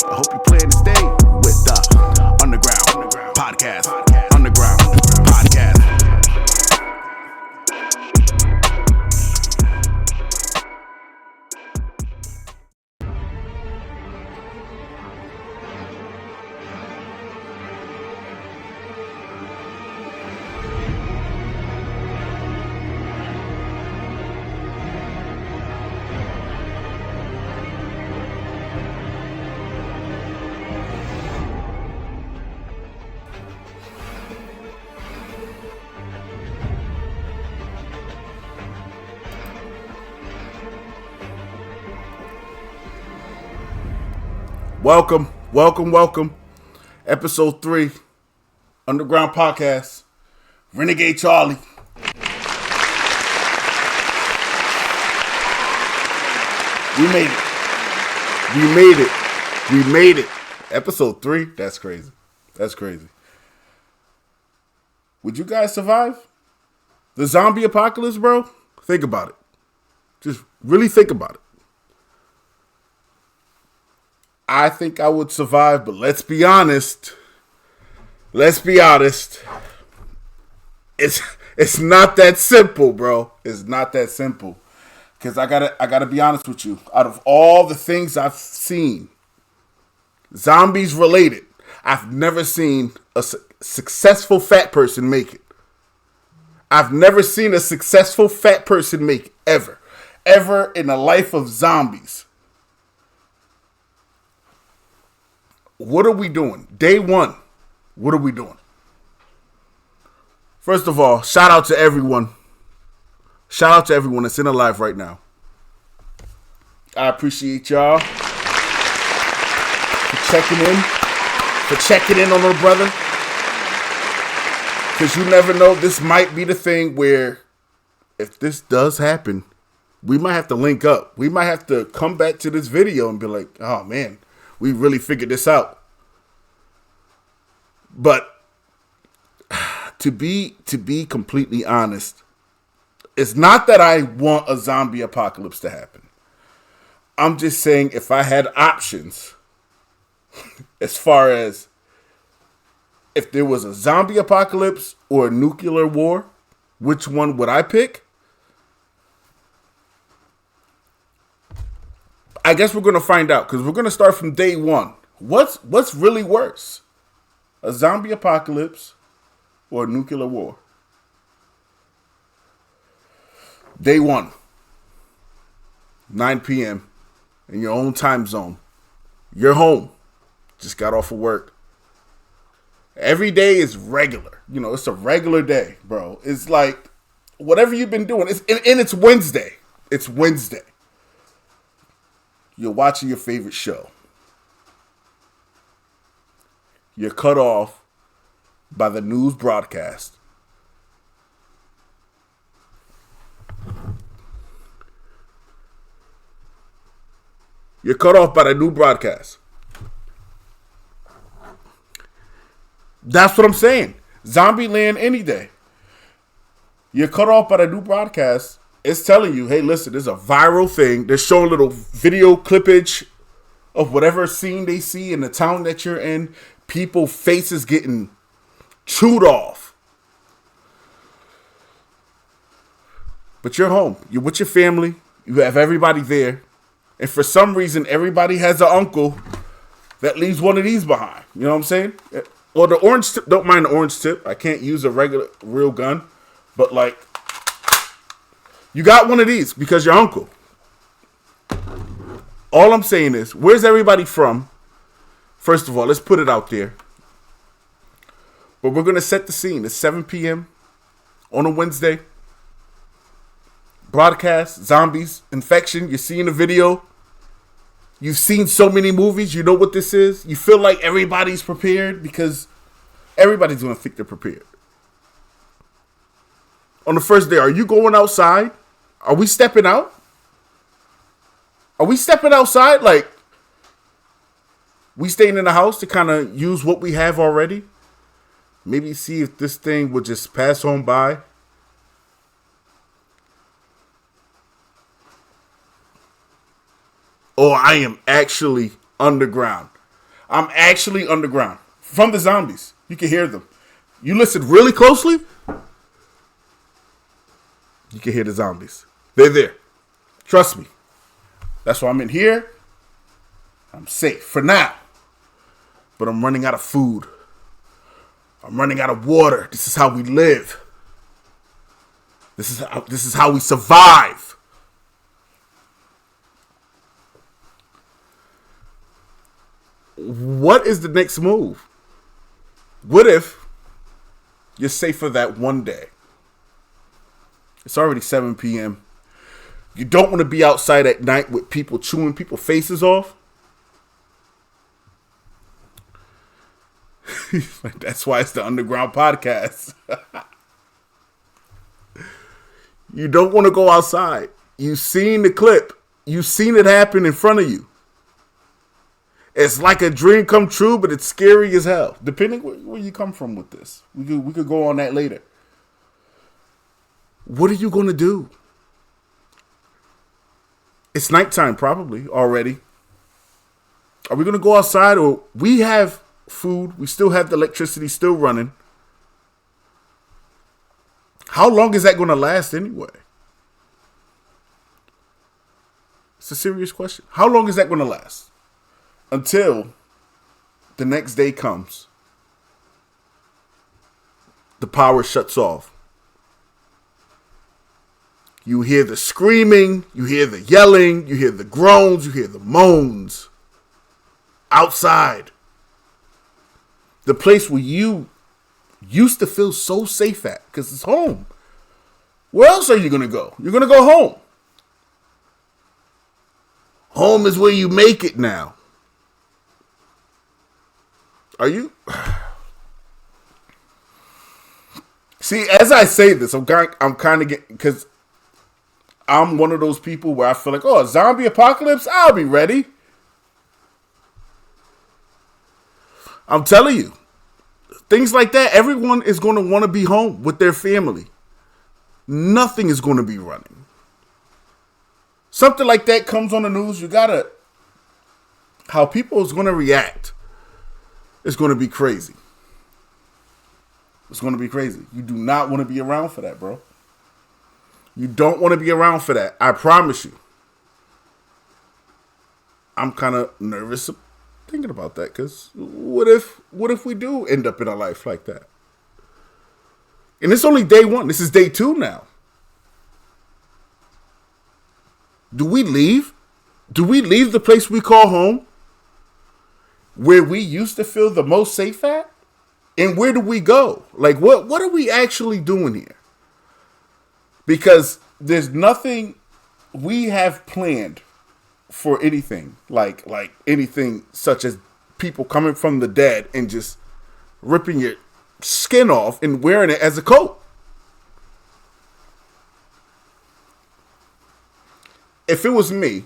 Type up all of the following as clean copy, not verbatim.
I hope you plan to stay with the Underground Podcast. Underground Podcast. Welcome. Episode 3, Underground Podcast. Renegade Charlie. We made it. Episode 3? That's crazy. Would you guys survive the zombie apocalypse, bro? Think about it. Just really think about it. I think I would survive, but let's be honest. It's not that simple, bro. It's not that simple. Because I gotta be honest with you. Out of all the things I've seen, zombies related, I've never seen a successful fat person make it. I've never seen a successful fat person make it, ever in the life of zombies. What are we doing? Day 1. What are we doing? First of all, shout out to everyone. Shout out to everyone that's in alive right now. I appreciate y'all for checking in on our brother. Because you never know, this might be the thing where if this does happen, we might have to link up. We might have to come back to this video and be like, oh man, we really figured this out. But to be completely honest, it's not that I want a zombie apocalypse to happen. I'm just saying if I had options, as far as if there was a zombie apocalypse or a nuclear war, which one would I pick? I guess we're going to find out because we're going to start from day 1. What's really worse? A zombie apocalypse or a nuclear war? Day 1, 9 p.m. in your own time zone. You're home. Just got off of work. Every day is regular. You know, it's a regular day, bro. It's like whatever you've been doing. It's Wednesday. It's Wednesday. You're watching your favorite show. You're cut off by the news broadcast. You're cut off by the new broadcast. That's what I'm saying. Zombieland any day. You're cut off by the new broadcast. It's telling you, hey, listen, there's a viral thing. They're showing little video clippage of whatever scene they see in the town that you're in. People faces getting chewed off. But you're home. You're with your family. You have everybody there. And for some reason, everybody has an uncle that leaves one of these behind. You know what I'm saying? Well, the orange tip, don't mind the orange tip. I can't use a real gun. But like, you got one of these because your uncle. All I'm saying is, where's everybody from? First of all, let's put it out there. But we're going to set the scene. It's 7 p.m. on a Wednesday. Broadcast, zombies, infection. You're seeing a video. You've seen so many movies. You know what this is. You feel like everybody's prepared because everybody's going to think they're prepared. On the first day, are you going outside? Are we stepping out? Are we stepping outside? Like, we staying in the house to kind of use what we have already? Maybe see if this thing would just pass on by. Or I am actually underground. I'm actually underground from the zombies. You can hear them. You listen really closely, you can hear the zombies. They're there. Trust me. That's why I'm in here. I'm safe for now. But I'm running out of food. I'm running out of water. This is how we live. This is how we survive. What is the next move? What if you're safe for that one day? It's already 7 p.m. You don't want to be outside at night with people chewing people's faces off. That's why it's the Underground Podcast. You don't want to go outside. You've seen the clip. You've seen it happen in front of you. It's like a dream come true, but it's scary as hell. Depending where you come from with this. We could go on that later. What are you going to do? It's nighttime probably already. Are we going to go outside, or we have food? We still have the electricity still running. How long is that going to last anyway? It's a serious question. How long is that going to last? Until the next day comes. The power shuts off. You hear the screaming, you hear the yelling, you hear the groans, you hear the moans. Outside. The place where you used to feel so safe at, because it's home. Where else are you going to go? You're going to go home. Home is where you make it now. Are you? See, as I say this, I'm kind of getting, because I'm one of those people where I feel like, oh, a zombie apocalypse? I'll be ready. I'm telling you. Things like that, everyone is going to want to be home with their family. Nothing is going to be running. Something like that comes on the news, you gotta, how people is going to react is going to be crazy. It's going to be crazy. You do not want to be around for that, bro. You don't want to be around for that. I promise you. I'm kind of nervous thinking about that, because what if we do end up in a life like that? And it's only day 1. This is day 2 now. Do we leave? Do we leave the place we call home, where we used to feel the most safe at? And where do we go? Like, what are we actually doing here? Because there's nothing we have planned for anything like anything such as people coming from the dead and just ripping your skin off and wearing it as a coat. If it was me,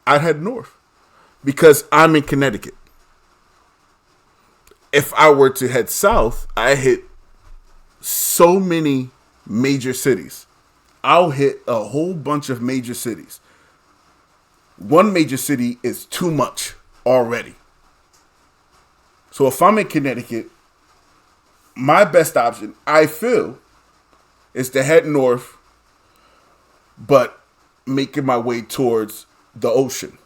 I'd head north because I'm in Connecticut. If I were to head south, I hit so many major cities. I'll hit a whole bunch of major cities. One major city is too much already. So if I'm in Connecticut, my best option, I feel, is to head north, but making my way towards the ocean.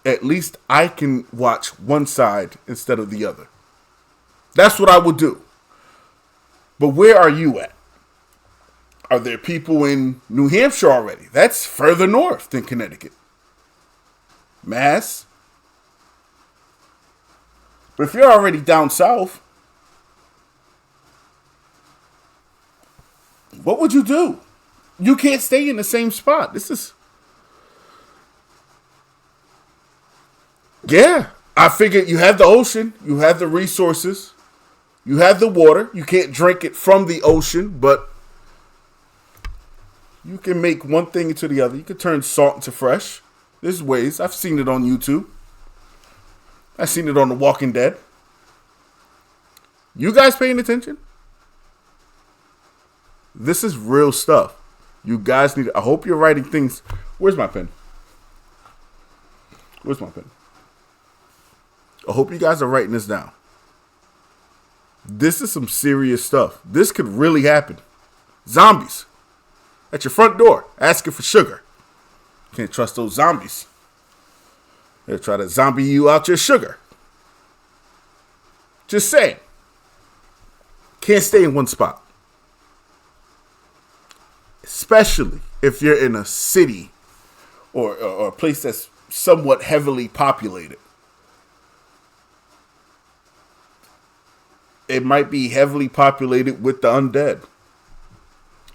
At least I can watch one side instead of the other. That's what I would do. But where are you at? Are there people in New Hampshire already? That's further north than Connecticut. Mass. But if you're already down south, what would you do? You can't stay in the same spot. This is... Yeah. I figured you have the ocean. You have the resources. You have the water. You can't drink it from the ocean, but you can make one thing into the other. You can turn salt into fresh. There's ways. I've seen it on YouTube. I've seen it on The Walking Dead. You guys paying attention? This is real stuff. You guys need... I hope you're writing things... Where's my pen? Where's my pen? I hope you guys are writing this down. This is some serious stuff. This could really happen. Zombies at your front door asking for sugar. Can't trust those zombies. They'll try to zombie you out your sugar. Just saying. Can't stay in one spot. Especially if you're in a city or a place that's somewhat heavily populated. It might be heavily populated with the undead.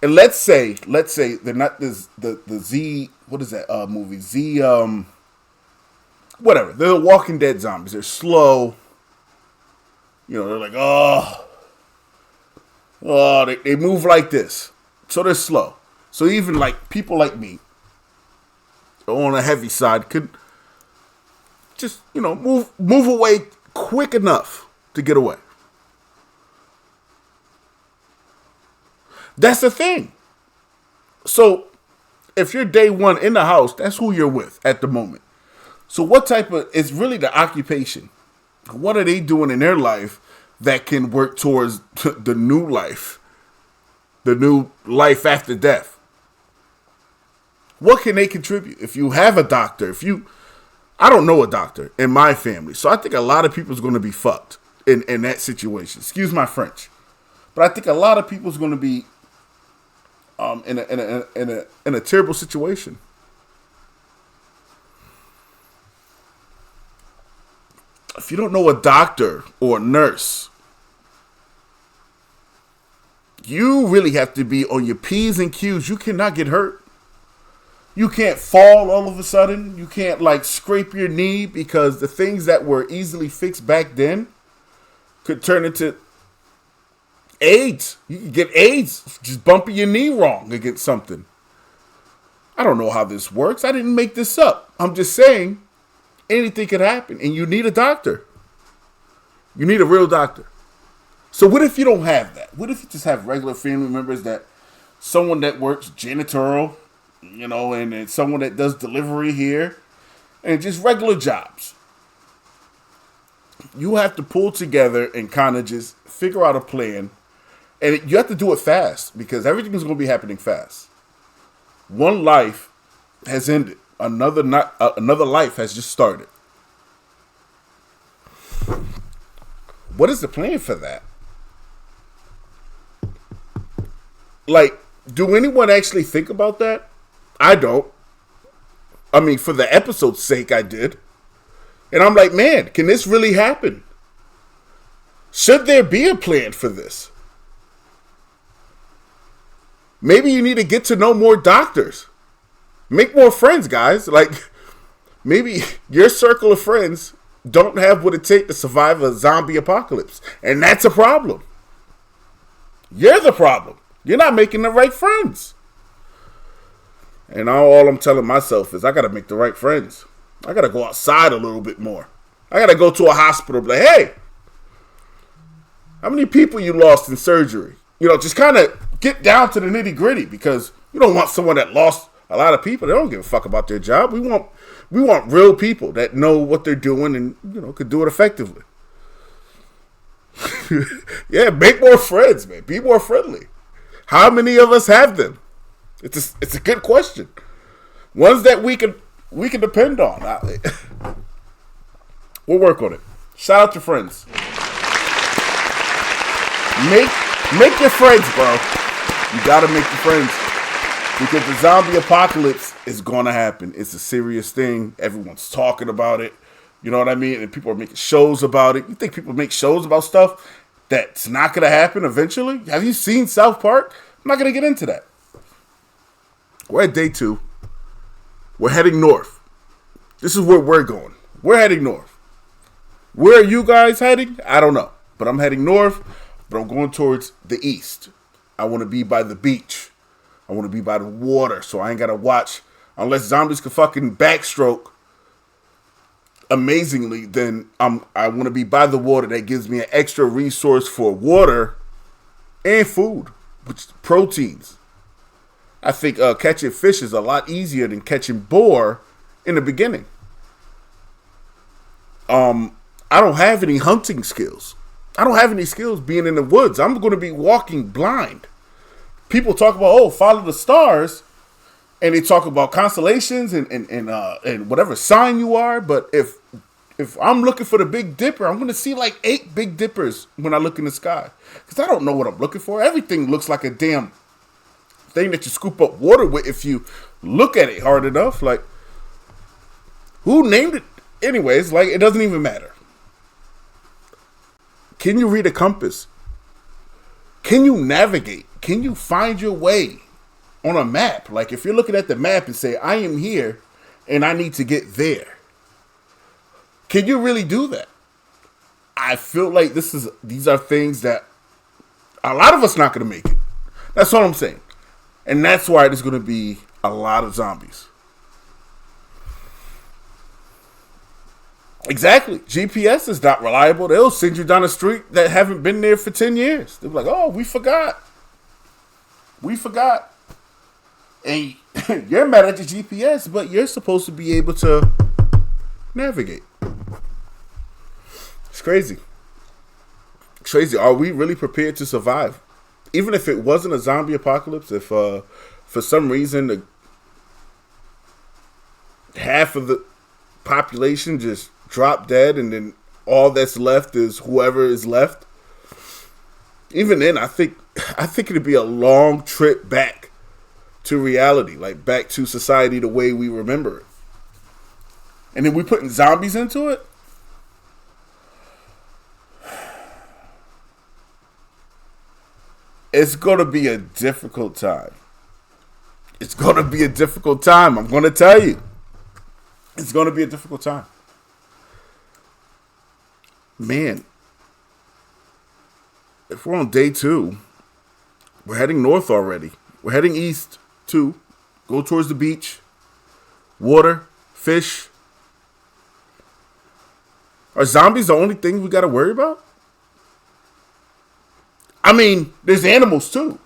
And let's say they're not the Z, what is that movie? Z, whatever. They're the Walking Dead zombies. They're slow. You know, they're like, they move like this. So they're slow. So even like people like me on a heavy side could just, you know, move away quick enough to get away. That's the thing. So if you're day one in the house, that's who you're with at the moment. So what type of, it's really the occupation. What are they doing in their life that can work towards the new life? The new life after death. What can they contribute? If you have a doctor, I don't know a doctor in my family. So I think a lot of people's going to be fucked in that situation. Excuse my French. But I think a lot of people's going to be in a terrible situation. If you don't know a doctor or a nurse, you really have to be on your P's and Q's. You cannot get hurt. You can't fall all of a sudden. You can't like scrape your knee, because the things that were easily fixed back then could turn into AIDS. You can get AIDS just bumping your knee wrong against something. I don't know how this works. I didn't make this up. I'm just saying anything could happen, and you need a doctor. You need a real doctor. So what if you don't have that? What if you just have regular family members, that someone that works janitorial, you know, and someone that does delivery here, and just regular jobs? You have to pull together and kind of just figure out a plan. And you have to do it fast, because everything is going to be happening fast. One life has ended. Another life has just started. What is the plan for that? Like, do anyone actually think about that? I don't. I mean, for the episode's sake, I did. And I'm like, man, can this really happen? Should there be a plan for this? Maybe you need to get to know more doctors. Make more friends, guys. Like, maybe your circle of friends don't have what it takes to survive a zombie apocalypse. And that's a problem. You're the problem. You're not making the right friends. And all I'm telling myself is I got to make the right friends. I got to go outside a little bit more. I got to go to a hospital and be like, hey, how many people you lost in surgery? You know, just kind of get down to the nitty gritty, because you don't want someone that lost a lot of people. They don't give a fuck about their job. We want real people that know what they're doing and, you know, could do it effectively. Yeah, make more friends, man. Be more friendly. How many of us have them? It's a good question. Ones that we can depend on. We'll work on it. Shout out to friends. Make your friends, bro. You gotta make your friends, because the zombie apocalypse is gonna happen. It's a serious thing. Everyone's talking about it. You know what I mean? And people are making shows about it. You think people make shows about stuff that's not gonna happen eventually? Have you seen South Park? I'm not gonna get into that. We're at day 2. We're heading north. This is where we're going. We're heading north. Where are you guys heading? I don't know. But I'm heading north, but I'm going towards the east. I want to be by the beach. I want to be by the water, so I ain't got to watch. Unless zombies can fucking backstroke amazingly, then I want to be by the water. That gives me an extra resource for water and food, which proteins. I think catching fish is a lot easier than catching boar in the beginning. I don't have any hunting skills. I don't have any skills being in the woods. I'm going to be walking blind. People talk about, follow the stars, and they talk about constellations and whatever sign you are. But if I'm looking for the Big Dipper, I'm going to see like 8 Big Dippers when I look in the sky, because I don't know what I'm looking for. Everything looks like a damn thing that you scoop up water with if you look at it hard enough. Like, who named it? Anyways, like, it doesn't even matter. Can you read a compass? Can you navigate? Can you find your way on a map? Like, if you're looking at the map and say, I am here and I need to get there, can you really do that? I feel like these are things that a lot of us not going to make it. That's all I'm saying. And that's why there's going to be a lot of zombies. Exactly. GPS is not reliable. They'll send you down a street that haven't been there for 10 years. They'll be like, oh, we forgot. We forgot. And you're mad at the GPS, but you're supposed to be able to navigate. It's crazy. It's crazy. Are we really prepared to survive? Even if it wasn't a zombie apocalypse, if for some reason half of the population just drop dead and then all that's left is whoever is left, even then I think it'd be a long trip back to reality, like back to society the way we remember it. And then we putting zombies into it. It's gonna be a difficult time. It's gonna be a difficult time. I'm gonna tell you. It's gonna be a difficult time. Man, if we're on day 2, we're heading north already. We're heading east too. Go towards the beach. Water, fish. Are zombies the only thing we gotta worry about? I mean, there's animals too.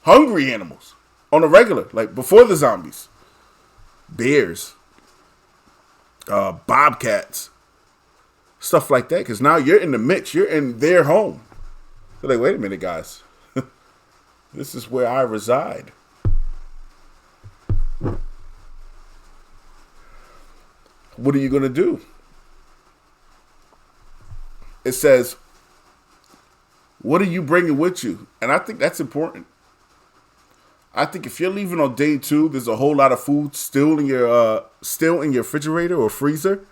Hungry animals. On a regular, like before the zombies. Bears. Bobcats. Stuff like that, because now you're in the mix. You're in their home. They're like, wait a minute, guys. This is where I reside. What are you going to do? It says, what are you bringing with you? And I think that's important. I think if you're leaving on day 2, there's a whole lot of food still in your refrigerator or freezer.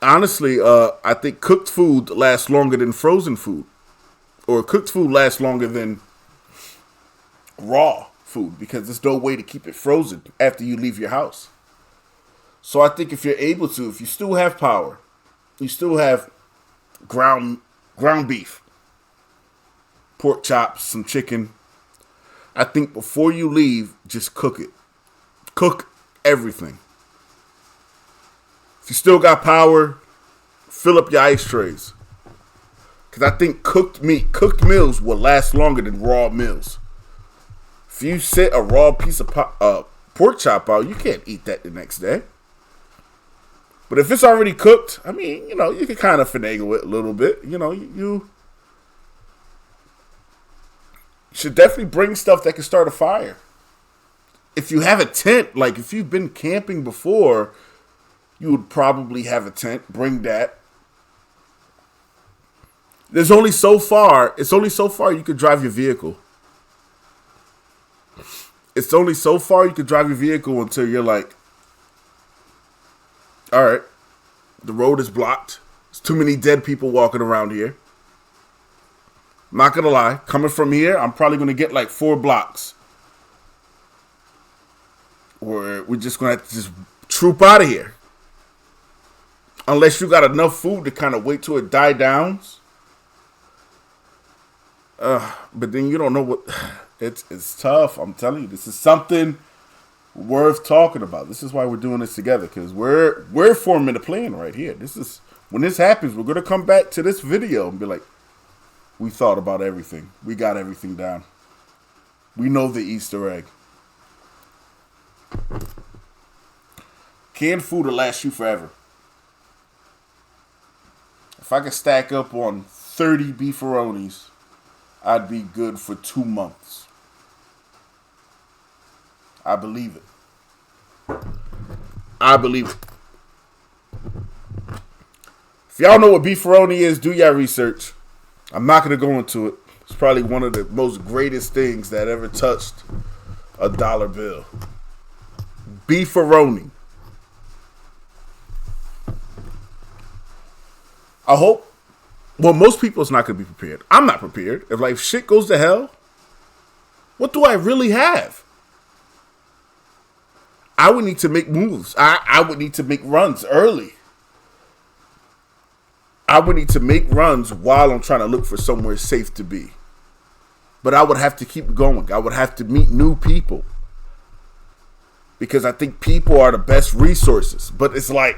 Honestly, I think cooked food lasts longer than frozen food. Or cooked food lasts longer than raw food, because there's no way to keep it frozen after you leave your house. So I think if you're able to, if you still have power, you still have ground beef, pork chops, some chicken, I think before you leave, just cook it. Cook everything. If you still got power, fill up your ice trays. Because I think cooked meals will last longer than raw meals. If you set a raw piece of pork chop out, you can't eat that the next day. But if it's already cooked, I mean, you can kind of finagle it a little bit. You should definitely bring stuff that can start a fire. If you have a tent, like if you've been camping before, you would probably have a tent. Bring that. It's only so far you could drive your vehicle. It's only so far you could drive your vehicle until you're like, all right, the road is blocked. There's too many dead people walking around here. I'm not going to lie. Coming from here, I'm probably going to get like 4 blocks. Or we're just going to have to just troop out of here. Unless you got enough food to kind of wait till it die down. But then you don't know what... It's tough. I'm telling you, this is something worth talking about. This is why we're doing this together, because we're forming a plan right here. This is when this happens, we're gonna come back to this video and be like, we thought about everything. We got everything down. We know the Easter egg. Canned food will last you forever. If I could stack up on 30 beefaronis, I'd be good for 2 months. I believe it. I believe it. If y'all know what beefaroni is, do your research. I'm not going to go into it. It's probably one of the most greatest things that ever touched a dollar bill. Beefaroni. I hope. Well, most people's not going to be prepared. I'm not prepared. If shit goes to hell, what do I really have? I would need to make moves. I would need to make runs early. I would need to make runs while I'm trying to look for somewhere safe to be. But I would have to keep going. I would have to meet new people. Because I think people are the best resources. But it's like,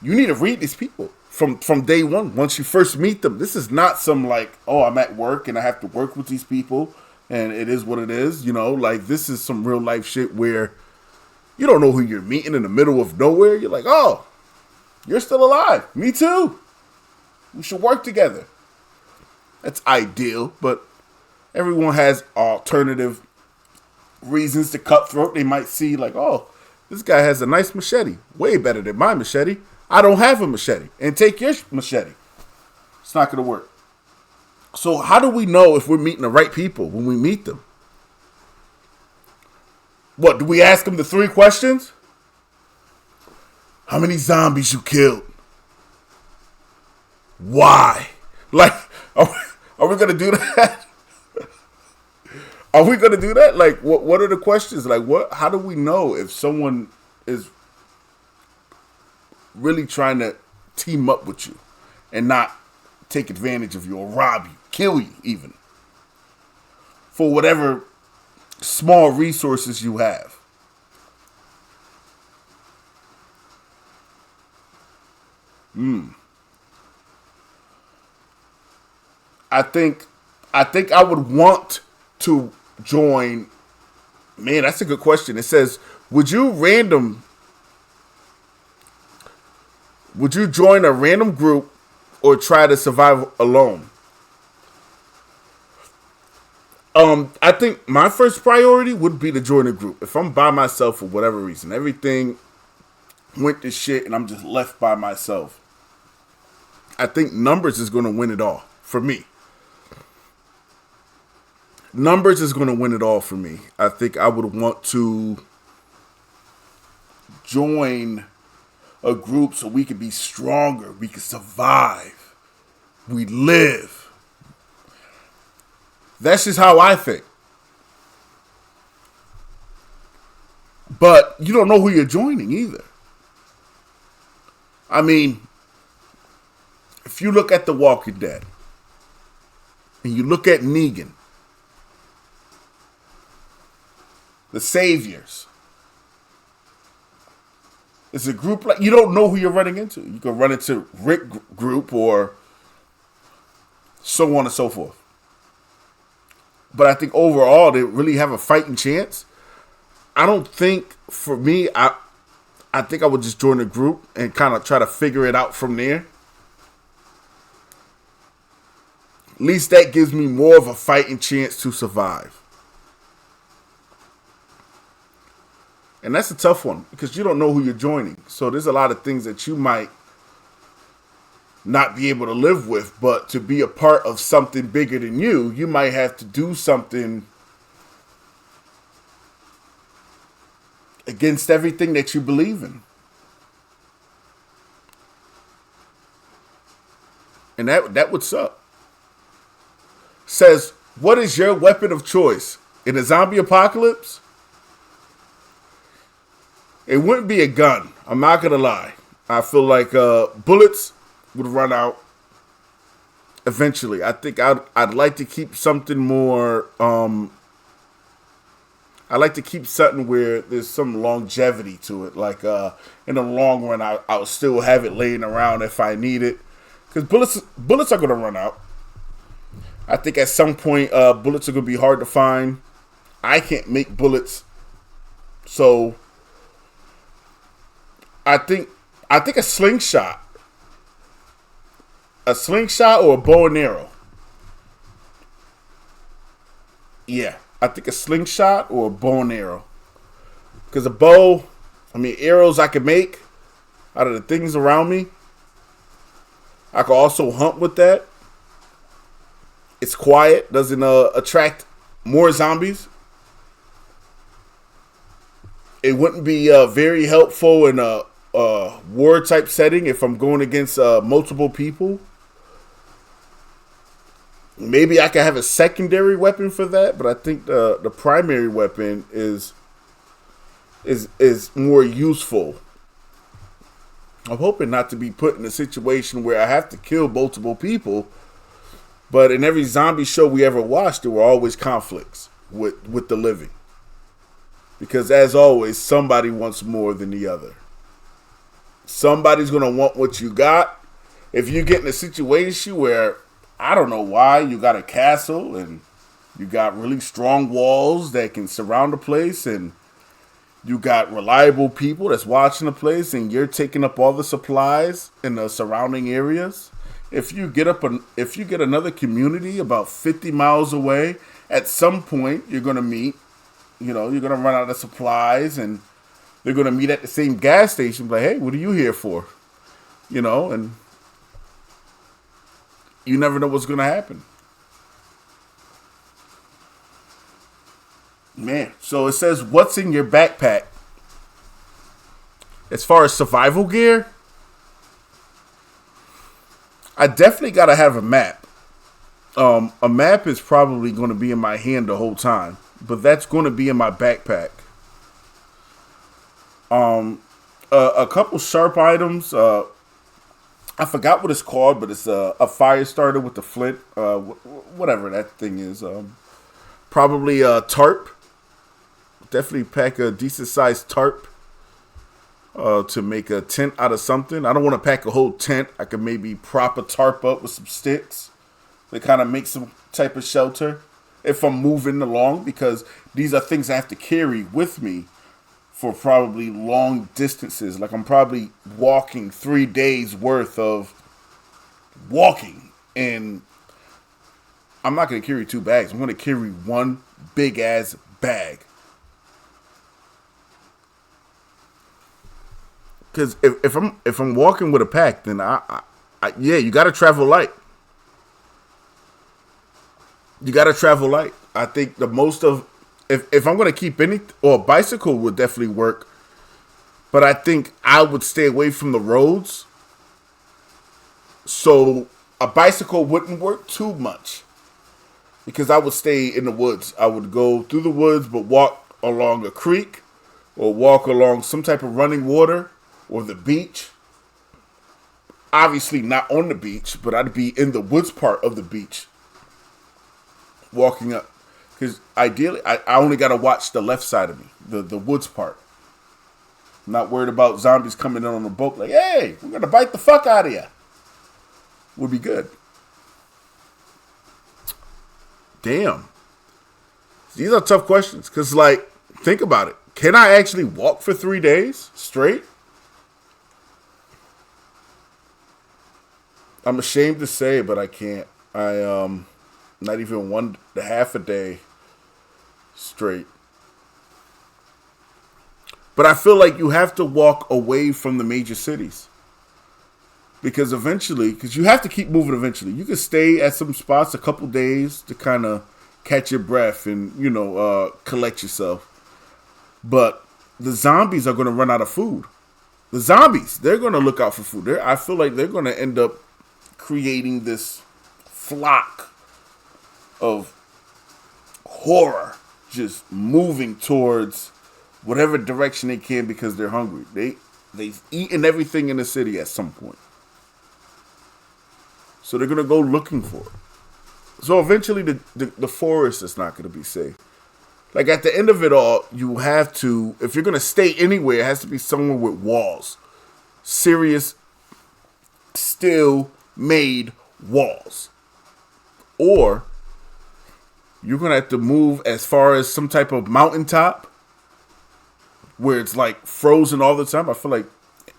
you need to read these people from day one. Once you first meet them, this is not some I'm at work and I have to work with these people and it is what it is. This is some real life shit where you don't know who you're meeting in the middle of nowhere. You're like, oh, you're still alive. Me too. We should work together. That's ideal, but everyone has alternative reasons to cut throat. They might see oh, this guy has a nice machete. Way better than my machete. I don't have a machete. And take your machete. It's not going to work. So how do we know if we're meeting the right people when we meet them? What, do we ask them the 3 questions? How many zombies you killed? Why? Are we going to do that? Are we going to do that? What are the questions? How do we know if someone is really trying to team up with you and not take advantage of you or rob you, kill you even, for whatever small resources you have? I think I would want to join. Man, that's a good question. It says, would you join a random group or try to survive alone? I think my first priority would be to join a group. If I'm by myself for whatever reason, everything went to shit and I'm just left by myself, I think numbers is going to win it all for me. Numbers is going to win it all for me. I think I would want to join a group so we could be stronger. We could survive. We live. That's just how I think. But you don't know who you're joining either. I mean, if you look at The Walking Dead and you look at Negan, the Saviors, it's a group you don't know who you're running into. You can run into Rick group or so on and so forth. But I think overall they really have a fighting chance. I don't think, for me, I think I would just join a group and kind of try to figure it out from there. At least that gives me more of a fighting chance to survive. And that's a tough one because you don't know who you're joining. So there's a lot of things that you might not be able to live with, but to be a part of something bigger than you might have to do something against everything that you believe in. And that would suck. Says, what is your weapon of choice in a zombie apocalypse? It wouldn't be a gun. I'm not going to lie. I feel like bullets would run out eventually. I think I'd like to keep something more... I like to keep something where there's some longevity to it. Like in the long run, I'll still have it laying around if I need it. Because bullets are going to run out. I think at some point, bullets are going to be hard to find. I can't make bullets. So I think a slingshot or a bow and arrow. Yeah, I think a slingshot or a bow and arrow. Because a bow, I mean, arrows I can make out of the things around me. I can also hunt with that. It's quiet, doesn't attract more zombies. It wouldn't be very helpful in a war type setting if I'm going against multiple people. Maybe I could have a secondary weapon for that, but I think the primary weapon is more useful. I'm hoping not to be put in a situation where I have to kill multiple people. But in every zombie show we ever watched, there were always conflicts with the living. Because as always, somebody wants more than the other. Somebody's going to want what you got. If you get in a situation where, I don't know why, you got a castle and you got really strong walls that can surround the place and you got reliable people that's watching the place and you're taking up all the supplies in the surrounding areas. If you get another community about 50 miles away, at some point you're going to meet, you're going to run out of supplies and they're going to meet at the same gas station. Like, hey, what are you here for? And you never know what's going to happen. Man, so it says, what's in your backpack? As far as survival gear, I definitely got to have a map. A map is probably going to be in my hand the whole time, but that's going to be in my backpack. A couple sharp items. I forgot what it's called, but it's a fire starter with the flint. Whatever that thing is. Probably a tarp. Definitely pack a decent sized tarp to make a tent out of something. I don't want to pack a whole tent. I could maybe prop a tarp up with some sticks to kind of make some type of shelter if I'm moving along, because these are things I have to carry with me for probably long distances. Like I'm probably walking 3 days worth of walking, and I'm not going to carry 2 bags. I'm going to carry one big ass bag. Because if I'm walking with a pack, then yeah, you got to travel light. You got to travel light. I think the most of if I'm going to keep any, or a bicycle would definitely work, but I think I would stay away from the roads. So a bicycle wouldn't work too much because I would stay in the woods. I would go through the woods, but walk along a creek or walk along some type of running water or the beach. Obviously not on the beach, but I'd be in the woods part of the beach walking up. Because ideally, I only got to watch the left side of me, the woods part. I'm not worried about zombies coming in on the boat like, hey, we're going to bite the fuck out of you. Would be good. Damn. These are tough questions. Because, like, think about it. Can I actually walk for 3 days straight? I'm ashamed to say, but I can't. Not even 1.5 a day straight. But I feel like you have to walk away from the major cities. Because eventually, because you have to keep moving eventually. You can stay at some spots a couple days to kind of catch your breath and, collect yourself. But the zombies are going to run out of food. The zombies, they're going to look out for food. I feel like they're going to end up creating this flock of horror, just moving towards whatever direction they can because they're hungry. They've eaten everything in the city at some point, so they're gonna go looking for it. So eventually, the forest is not gonna be safe. Like at the end of it all, you have to, if you're gonna stay anywhere, it has to be somewhere with walls, serious, steel made walls, or you're going to have to move as far as some type of mountaintop where it's like frozen all the time. I feel like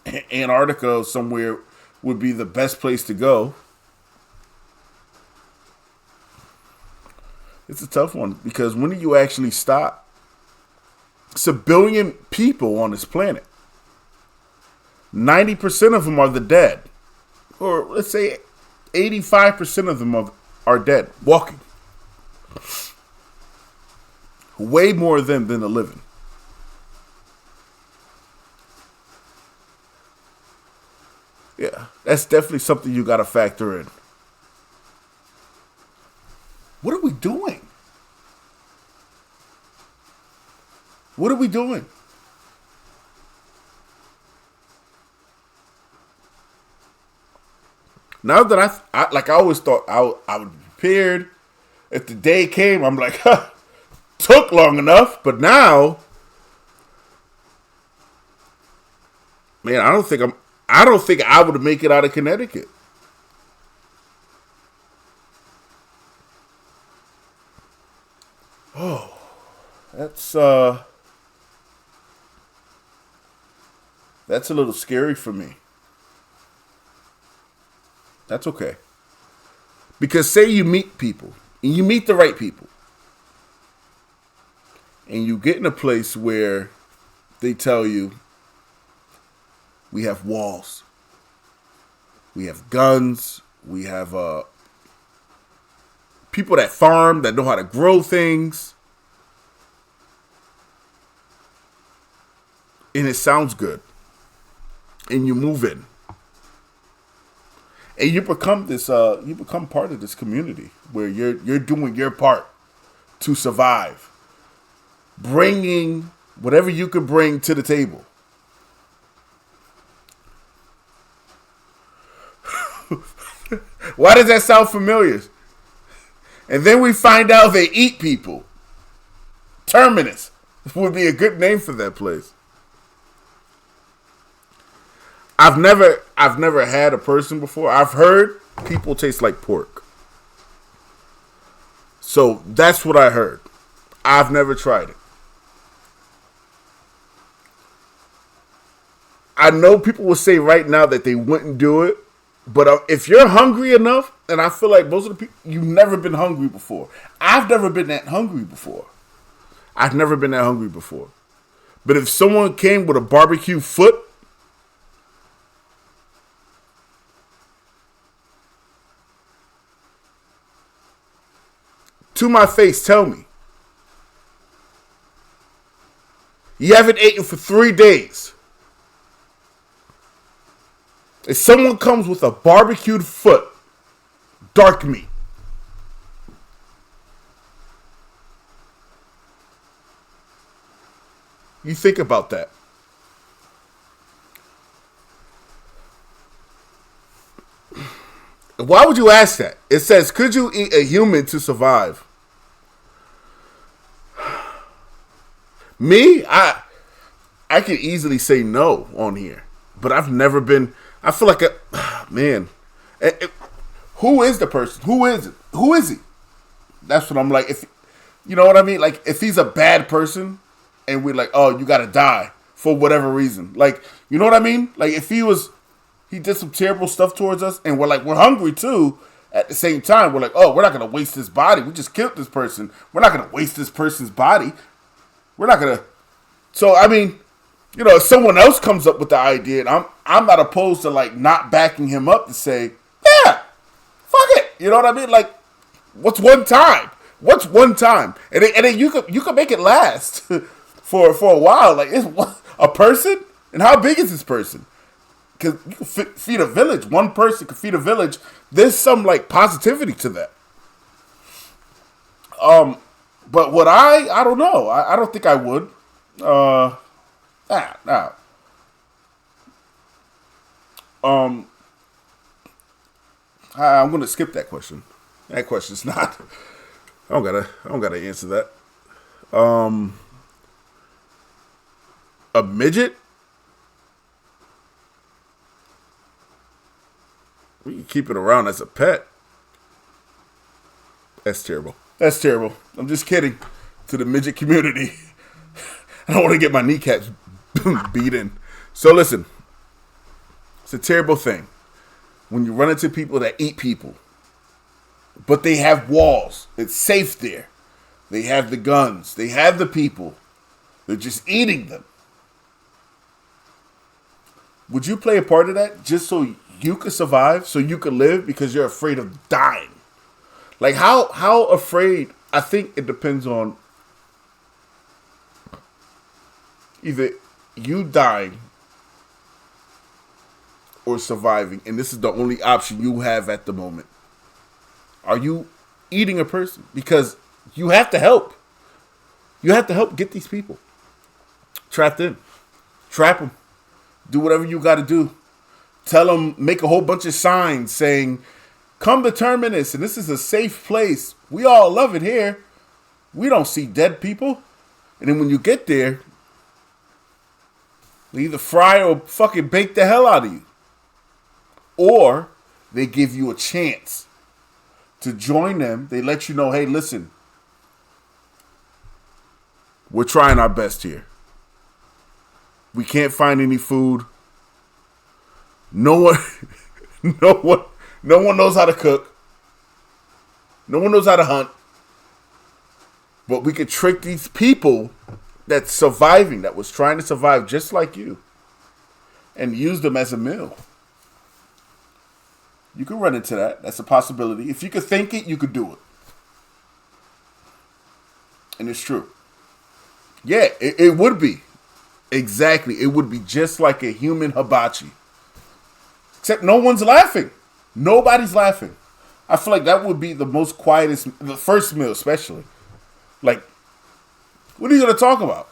Antarctica somewhere would be the best place to go. It's a tough one because when do you actually stop? It's 1 billion people on this planet. 90% of them are the dead. Or let's say 85% of them are dead, walking. Way more of them than the living. Yeah, that's definitely something you got to factor in. What are we doing? What are we doing? Now that I always thought I would be prepared. If the day came, I'm like, huh, took long enough. But now, man, I don't think I would make it out of Connecticut. Oh, that's a little scary for me. That's okay. Because say you meet people, and you meet the right people, and you get in a place where they tell you, we have walls, we have guns, we have people that farm, that know how to grow things, and it sounds good, and you move in. And you become you become part of this community where you're doing your part to survive, bringing whatever you could bring to the table. Why does that sound familiar? And then we find out they eat people. Terminus would be a good name for that place. I've never had a person before. I've heard people taste like pork. So that's what I heard. I've never tried it. I know people will say right now that they wouldn't do it. But if you're hungry enough, and I feel like most of the people, you've never been hungry before. I've never been that hungry before. I've never been that hungry before. But if someone came with a barbecue foot, to my face, tell me. You haven't eaten for 3 days. If someone comes with a barbecued foot, dark meat, you think about that. Why would you ask that? It says, could you eat a human to survive? Me, I could easily say no on here. But I've never been... I feel like man, who is the person? Who is it? Who is he? That's what I'm like. If you know what I mean, like if he's a bad person, and we're like, oh, you gotta die for whatever reason, like you know what I mean? Like if he did some terrible stuff towards us, and we're hungry too. At the same time, we're like, oh, we're not gonna waste this body. We just killed this person. We're not gonna waste this person's body. We're not gonna. So I mean. You know, if someone else comes up with the idea, and I'm not opposed to like not backing him up to say, yeah, fuck it. You know what I mean? Like, what's one time? What's one time? And then you could make it last for a while. Like it's a person, and how big is this person? Because you can feed a village. One person can feed a village. There's some like positivity to that. But what I don't know. I don't think I would. Nah. I'm gonna skip that question. That question's not. I don't gotta answer that. A midget? We can keep it around as a pet. That's terrible. That's terrible. I'm just kidding. To the midget community. I don't want to get my kneecaps beaten. So listen, It's a terrible thing when you run into people that eat people. But they have walls. It's safe there. They have the guns. They have the people. They're just eating them. Would you play a part of that just so you could survive, so you could live because you're afraid of dying? Like how afraid, I think it depends on either you dying or surviving, and this is the only option you have at the moment. Are you eating a person? Because you have to help. You have to help get these people trapped in. Trap them. Do whatever you got to do. Tell them, make a whole bunch of signs saying, come to Terminus, and this is a safe place. We all love it here. We don't see dead people. And then when you get there, they either fry or fucking bake the hell out of you. Or they give you a chance to join them. They let you know, hey, listen, we're trying our best here. We can't find any food. No one knows how to cook. No one knows how to hunt. But we could trick these people that's surviving, that was trying to survive just like you, and use them as a meal. You could run into that. That's a possibility. If you could think it, you could do it. And it's true. Yeah, it would be. Exactly. It would be just like a human hibachi. Except no one's laughing. Nobody's laughing. I feel like that would be the most quietest, the first meal especially. Like, what are you going to talk about?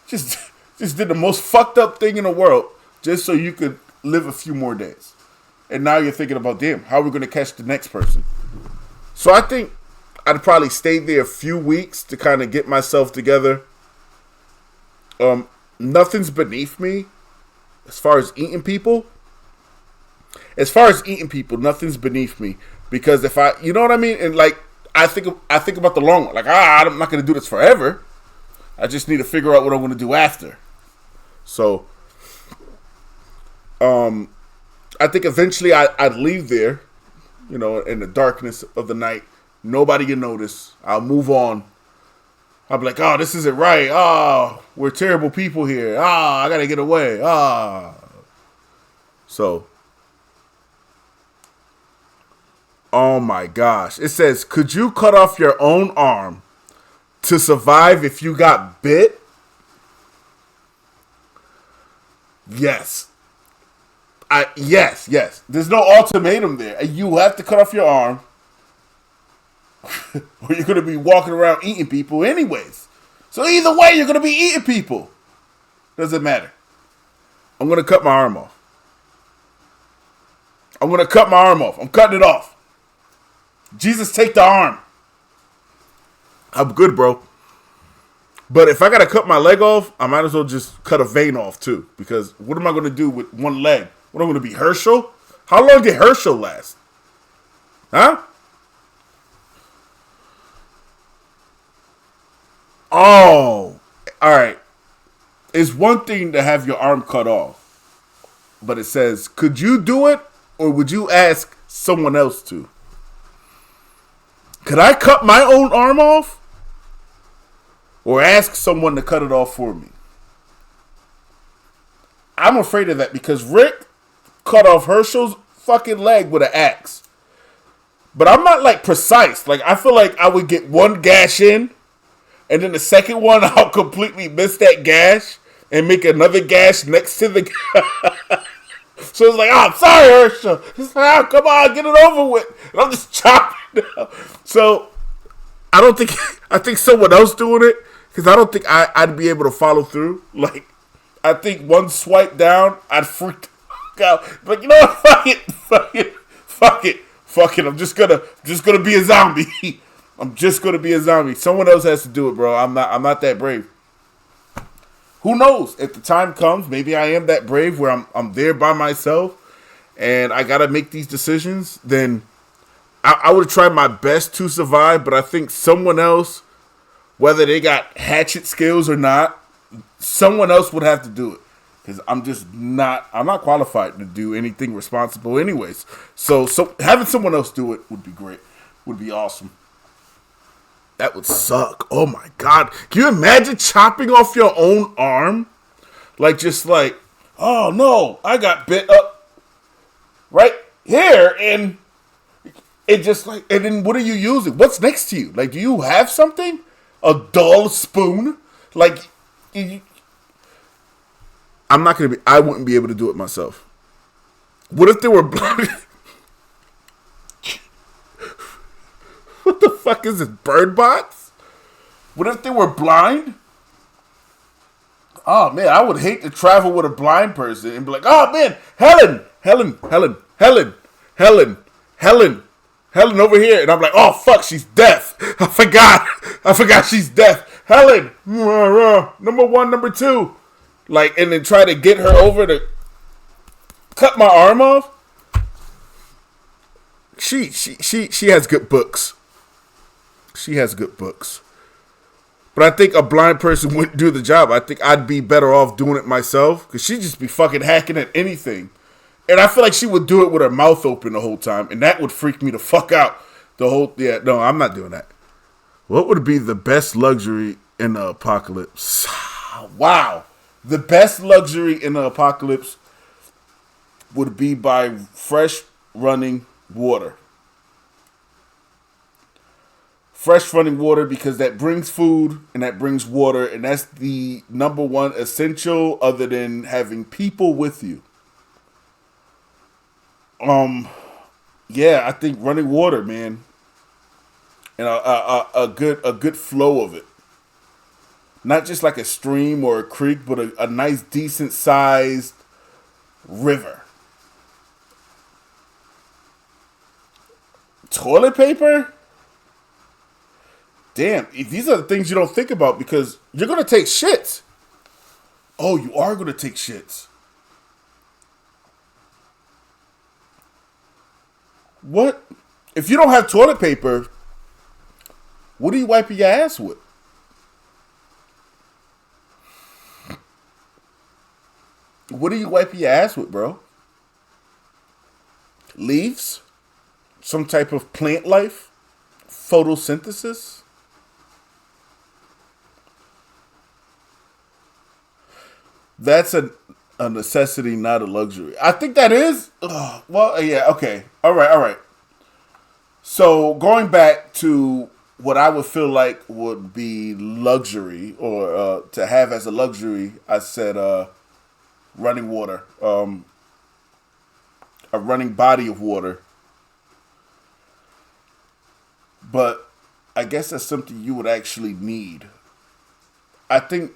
Just did the most fucked up thing in the world just so you could live a few more days. And now you're thinking about, damn, how are we going to catch the next person? So I think I'd probably stay there a few weeks to kind of get myself together. Nothing's beneath me as far as eating people. As far as eating people, nothing's beneath me. Because if I, you know what I mean? And like, I think about the long one. Like, I'm not going to do this forever. I just need to figure out what I'm going to do after. So, I think eventually I'd leave there, you know, in the darkness of the night. Nobody can notice. I'll move on. I'll be like, oh, this isn't right. Oh, we're terrible people here. I got to get away. So, oh my gosh. It says, could you cut off your own arm to survive if you got bit? Yes. Yes. There's no ultimatum there. You have to cut off your arm or you're going to be walking around eating people anyways. So either way, you're going to be eating people. Doesn't matter. I'm going to cut my arm off. I'm cutting it off. Jesus, take the arm. I'm good, bro. But if I got to cut my leg off, I might as well just cut a vein off too. Because what am I going to do with one leg? What, am I going to be Herschel? How long did Herschel last? Huh? Oh, all right. It's one thing to have your arm cut off. But it says, could you do it? Or would you ask someone else to? Could I cut my own arm off? Or ask someone to cut it off for me? I'm afraid of that because Rick cut off Herschel's fucking leg with an axe. But I'm not like precise. Like I feel like I would get one gash in, and then the second one I'll completely miss that gash and make another gash next to the So it's like, oh, I'm sorry, Herschel. It's like, oh, come on, get it over with. And I'm just chopping down. So I think someone else doing it, because I don't think I'd be able to follow through. Like, I think one swipe down, I'd freak out. But you know what? Fuck it. I'm just gonna be a zombie. I'm just gonna be a zombie. Someone else has to do it, bro. I'm not that brave. Who knows? If the time comes, maybe I am that brave where I'm there by myself and I gotta make these decisions. Then I would try my best to survive. But I think someone else, whether they got hatchet skills or not, Someone else would have to do it because I'm not qualified to do anything responsible anyways. So having someone else do it would be great. Would be awesome. That would suck. Oh my god. Can you imagine chopping off your own arm? Like just like, oh no, I got bit up right here and it just like, and then what are you using? What's next to you? Like, do you have something? A dull spoon? Like, I wouldn't be able to do it myself. What if they were blind? What the fuck is this, Bird Box? What if they were blind? Oh man, I would hate to travel with a blind person and be like, oh man, Helen over here. And I'm like, oh fuck, she's deaf. I forgot she's deaf. Helen, number one, number two. Like, and then try to get her over to cut my arm off. She has good books. She has good books. But I think a blind person wouldn't do the job. I think I'd be better off doing it myself because she'd just be fucking hacking at anything. And I feel like she would do it with her mouth open the whole time. And that would freak me the fuck out. No, I'm not doing that. What would be the best luxury in the apocalypse? Wow. The best luxury in the apocalypse would be by fresh running water. Fresh running water because that brings food and that brings water. And that's the number one essential other than having people with you. Yeah, I think running water, man. And a good flow of it. Not just like a stream or a creek, but a nice, decent sized river. Toilet paper? Damn, these are the things you don't think about because you're going to take shits. Oh, you are going to take shits. What? If you don't have toilet paper, what do you wipe your ass with? What do you wipe your ass with, bro? Leaves? Some type of plant life? Photosynthesis? That's a necessity, not a luxury. I think that is. Well, yeah, okay. All right. So going back to what I would feel like would be luxury or to have as a luxury, I said running water. A running body of water. But I guess that's something you would actually need. I think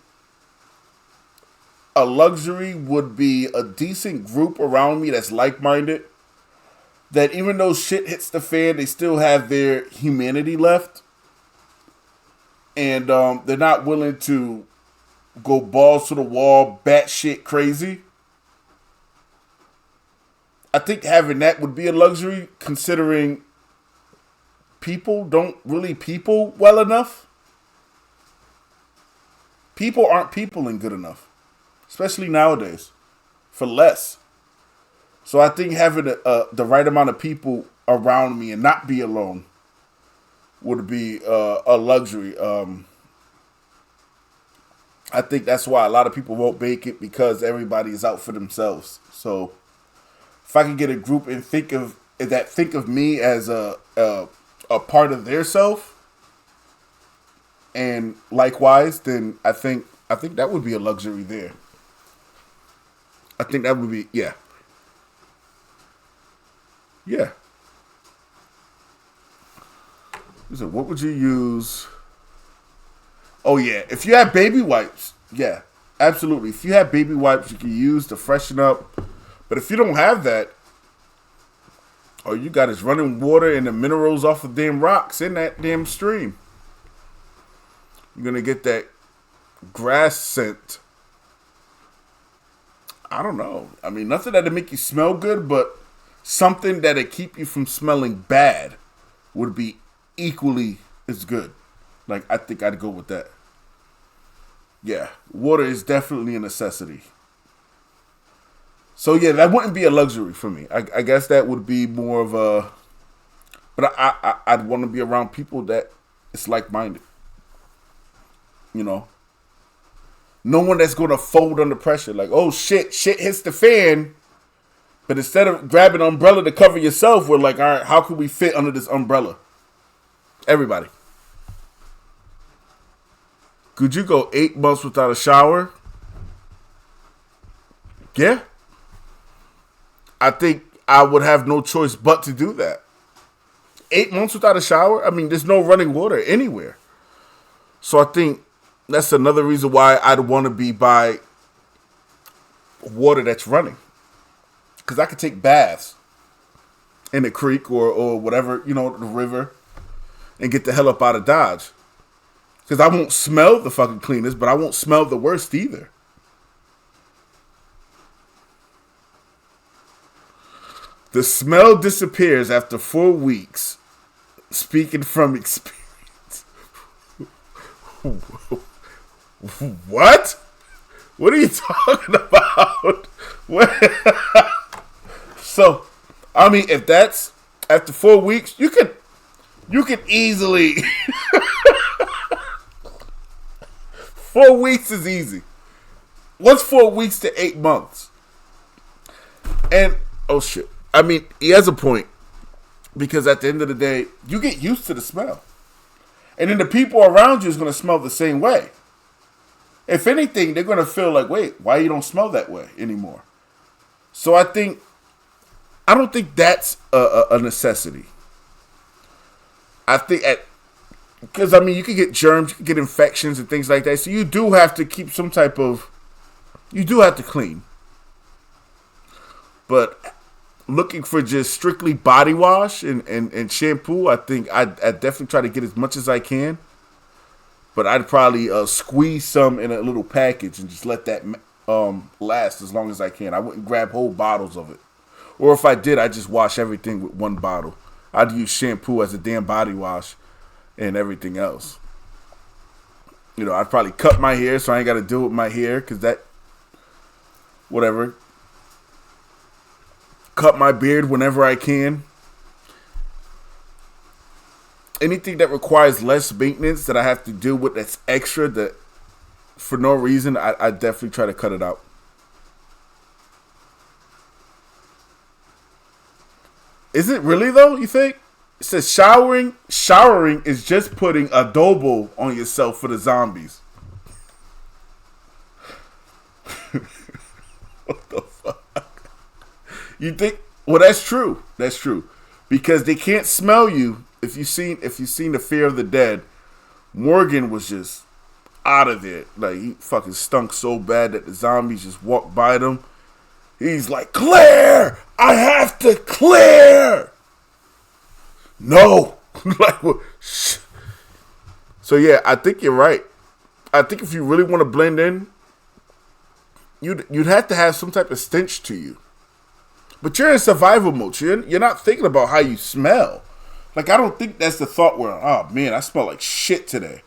a luxury would be a decent group around me that's like-minded. That even though shit hits the fan, they still have their humanity left. And they're not willing to go balls to the wall, batshit crazy. I think having that would be a luxury considering people don't really people well enough. People aren't peopling good enough. Especially nowadays. For less. So I think having the right amount of people around me and not be alone would be a luxury. I think that's why a lot of people won't make it because everybody is out for themselves. So if I can get a group and think of me as a part of their self, and likewise, then I think that would be a luxury there. I think that would be, yeah. Yeah. Listen, what would you use? Oh, yeah. If you have baby wipes, yeah, absolutely. If you have baby wipes, you can use to freshen up. But if you don't have that, all you got is running water and the minerals off of damn rocks in that damn stream. You're going to get that grass scent. I don't know. I mean, nothing that'll make you smell good, but something that'll keep you from smelling bad would be equally as good. Like, I think I'd go with that. Yeah, water is definitely a necessity. So yeah, that wouldn't be a luxury for me. I guess that would be more of a. But I'd want to be around people that it's like minded. You know, no one that's going to fold under pressure. Like, oh shit hits the fan. But instead of grabbing an umbrella to cover yourself, we're like, all right, how can we fit under this umbrella? Everybody. Could you go 8 months without a shower? Yeah. I think I would have no choice but to do that. 8 months without a shower? I mean, there's no running water anywhere. So I think that's another reason why I'd want to be by water that's running. Because I could take baths in the creek or whatever, the river, and get the hell up out of Dodge. Because I won't smell the fucking cleanest, but I won't smell the worst either. The smell disappears after 4 weeks. Speaking from experience. What? What are you talking about? What? So, I mean, if that's after 4 weeks, you could easily. 4 weeks is easy. What's 4 weeks to 8 months? And oh shit. I mean, he has a point. Because at the end of the day, you get used to the smell. And then the people around you is going to smell the same way. If anything, they're going to feel like, wait, why you don't smell that way anymore? So I don't think that's a necessity. I think because I mean, you can get germs, you can get infections and things like that. So you do have to keep some type of, you do have to clean. But looking for just strictly body wash and shampoo, I think I'd definitely try to get as much as I can. But I'd probably squeeze some in a little package and just let that last as long as I can. I wouldn't grab whole bottles of it. Or if I did, I'd just wash everything with one bottle. I'd use shampoo as a damn body wash and everything else. I'd probably cut my hair so I ain't got to deal with my hair because that, whatever. Cut my beard whenever I can. Anything that requires less maintenance that I have to deal with that's extra that for no reason, I definitely try to cut it out. Is it really though, you think? It says showering is just putting adobo on yourself for the zombies. What the fuck? You think? Well, that's true. That's true. Because they can't smell you. If you've seen The Fear of the Dead, Morgan was just out of there. Like, he fucking stunk so bad that the zombies just walked by them. He's like, Claire! I have to clear! No! Like, what? So yeah, I think you're right. I think if you really want to blend in, you'd have to have some type of stench to you. But you're in survival mode. You're not thinking about how you smell. Like, I don't think that's the thought where, oh man, I smell like shit today.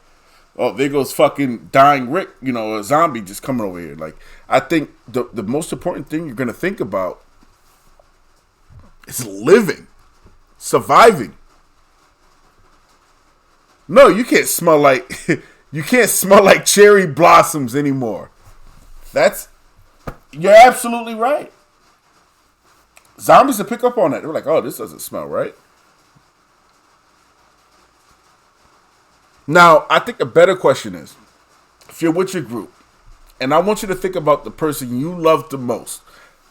Oh, there goes fucking dying Rick, a zombie just coming over here. Like, I think the most important thing you're going to think about is living, surviving. No, you can't smell like cherry blossoms anymore. You're absolutely right. Zombies will pick up on that. They're like, oh, this doesn't smell right. Now, I think a better question is, if you're with your group, and I want you to think about the person you love the most.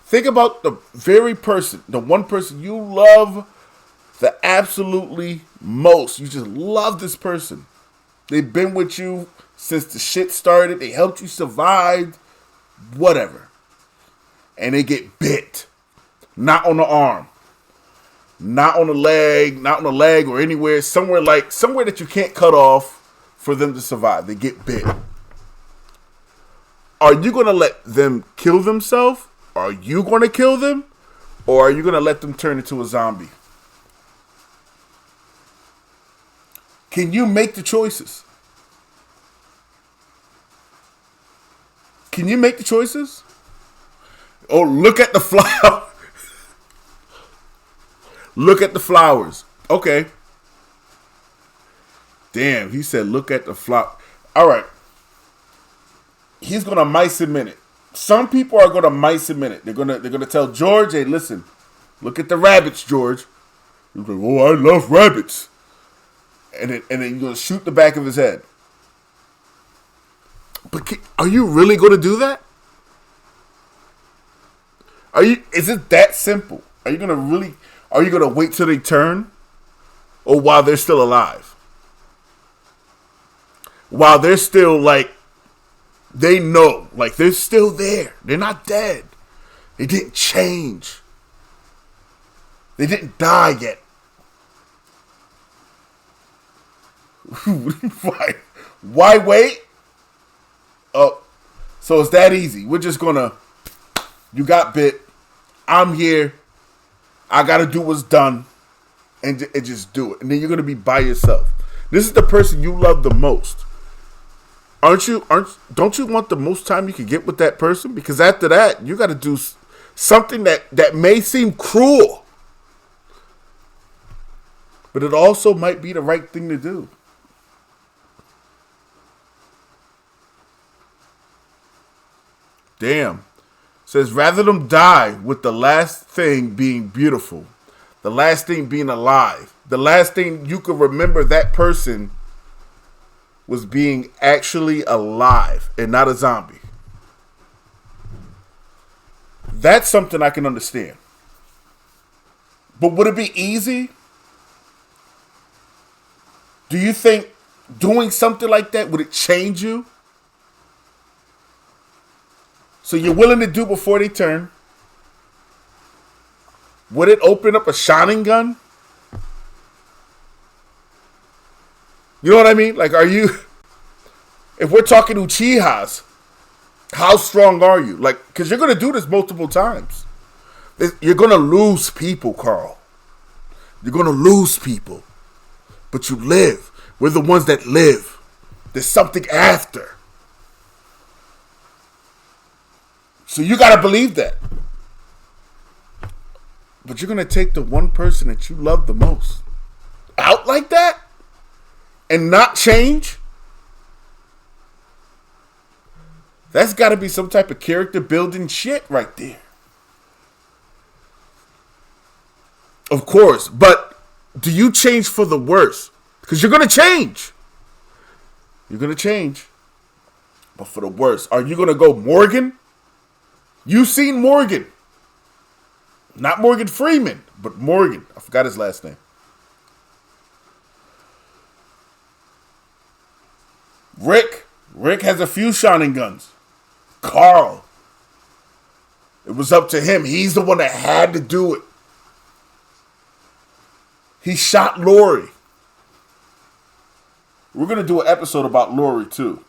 Think about the very person, the one person you love the absolutely most. You just love this person. They've been with you since the shit started. They helped you survive, whatever. And they get bit. Not on the arm. Not on the leg or anywhere. Somewhere that you can't cut off for them to survive. They get bit. Are you going to let them kill themselves? Are you going to kill them? Or are you going to let them turn into a zombie? Can you make the choices? Can you make the choices? Oh, look at the flower. Look at the flowers. Okay. Damn, he said look at the flower. All right. He's gonna mice him in it. Some people are gonna mice him in it. They're gonna tell George, hey, listen, look at the rabbits, George. He's like, oh, I love rabbits. And then you're gonna shoot the back of his head. But are you really gonna do that? Is it that simple? Are you gonna wait till they turn? Or while they're still alive? While they're still like, they know, like they're still there. They're not dead. They didn't change. They didn't die yet. Why wait? Oh, so it's that easy. We're just gonna, you got bit. I'm here. I gotta do what's done. And just do it. And then you're gonna be by yourself. This is the person you love the most. Don't you want the most time you can get with that person? Because after that, you got to do something that may seem cruel. But it also might be the right thing to do. Damn. It says, rather them die with the last thing being beautiful. The last thing being alive. The last thing you could remember that person was being actually alive and not a zombie. That's something I can understand. But would it be easy? Do you think doing something like that, would it change you? So you're willing to do before they turn? Would it open up a Sharingan gun? You know what I mean? Like, if we're talking Uchihas, how strong are you? Like, because you're going to do this multiple times. You're going to lose people, Carl. You're going to lose people. But you live. We're the ones that live. There's something after. So you got to believe that. But you're going to take the one person that you love the most out like that? And not change? That's got to be some type of character building shit right there. Of course. But do you change for the worse? Because you're going to change. You're going to change. But for the worse. Are you going to go Morgan? You've seen Morgan. Not Morgan Freeman, but Morgan. I forgot his last name. Rick has a few Sharingan. Carl. It was up to him. He's the one that had to do it. He shot Lori. We're going to do an episode about Lori too.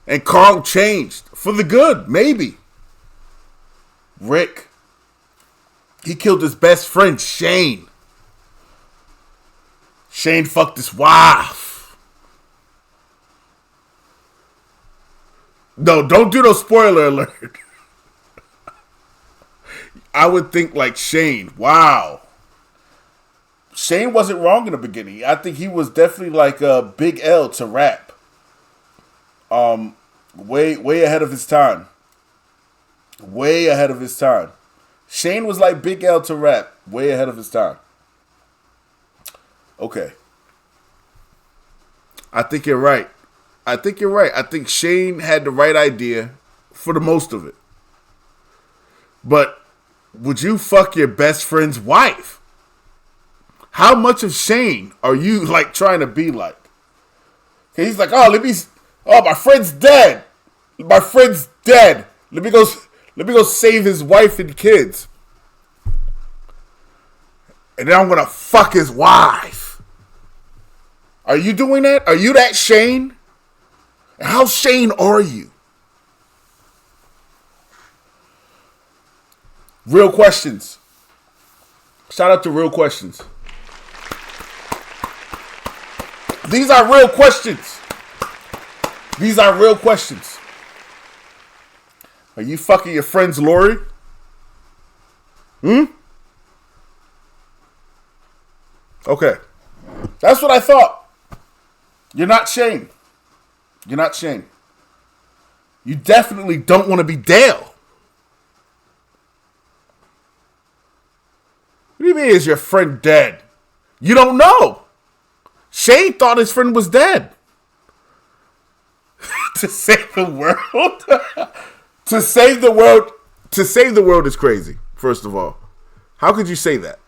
And Carl changed. For the good, maybe. Rick. He killed his best friend, Shane. Shane fucked his wife. No, don't do no spoiler alert. I would think like Shane. Wow. Shane wasn't wrong in the beginning. I think he was definitely like a Big L to rap. Way ahead of his time. Way ahead of his time. Shane was like Big L to rap. Way ahead of his time. Okay. I think you're right. I think Shane had the right idea for the most of it. But would you fuck your best friend's wife? How much of Shane are you like trying to be like? He's like, my friend's dead. My friend's dead. Let me go save his wife and kids. And then I'm gonna fuck his wife. Are you doing that? Are you that Shane? How Shane are you? Real questions. Shout out to Real Questions. These are real questions. These are real questions. Are you fucking your friend's Lori? Okay. That's what I thought. You're not Shane. You're not Shane. You definitely don't want to be Dale. What do you mean, is your friend dead? You don't know. Shane thought his friend was dead. To save the world? To save the world? To save the world is crazy, first of all. How could you say that?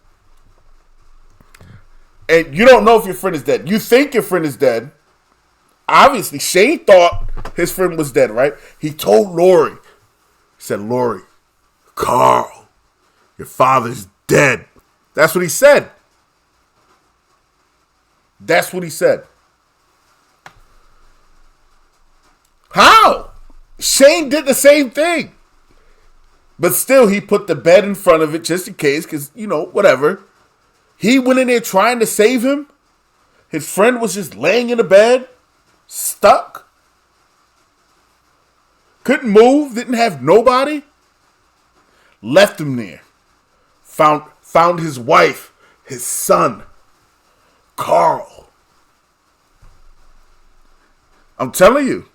And you don't know if your friend is dead. You think your friend is dead. Obviously, Shane thought his friend was dead, right? He told Lori. He said, Lori, Carl, your father's dead. That's what he said. That's what he said. How? Shane did the same thing. But still, he put the bed in front of it just in case, because, whatever. He went in there trying to save him. His friend was just laying in the bed, stuck. Couldn't move, didn't have nobody. Left him there. Found his wife, his son, Carl. I'm telling you.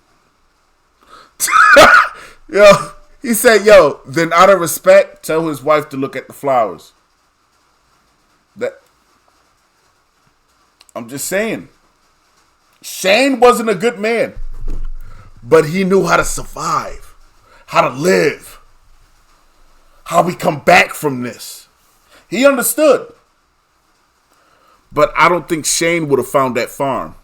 Yo, he said, then out of respect, tell his wife to look at the flowers. I'm just saying. Shane wasn't a good man, but he knew how to survive, how to live, how we come back from this. He understood. But I don't think Shane would have found that farm.